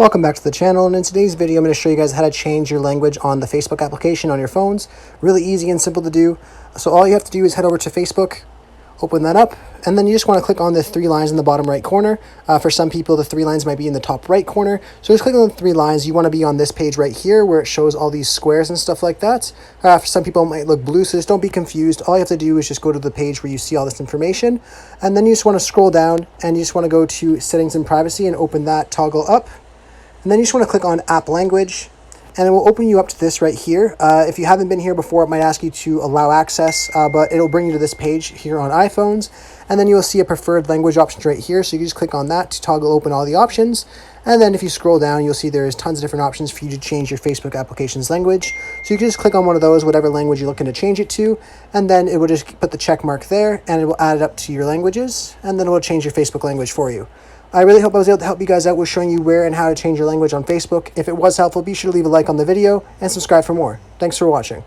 Welcome back to the channel, and in today's video I'm going to show you guys how to change your language on the Facebook application on your phones. Really easy and simple to do. So all you have to do is head over to Facebook, open that up, and then you just want to click on the three lines in the bottom right corner. For some people the three lines might be in the top right corner, so just click on the three lines. You want to be on this page right here where it shows all these squares and stuff like that. For some people it might look blue, so just don't be confused. All you have to do is just go to the page where you see all this information, and then you just want to scroll down and you just want to go to settings and privacy and open that toggle up. And then you just want to click on app language, and it will open you up to this right here. If you haven't been here before, it might ask you to allow access, but it'll bring you to this page here on iPhones. And then you'll see a preferred language options right here. So you can just click on that to toggle open all the options. And then if you scroll down, you'll see there's tons of different options for you to change your Facebook application's language. So you can just click on one of those, whatever language you're looking to change it to, and then it will just put the check mark there and it will add it up to your languages, and then it will change your Facebook language for you. I really hope I was able to help you guys out with showing you where and how to change your language on Facebook. If it was helpful, be sure to leave a like on the video and subscribe for more. Thanks for watching.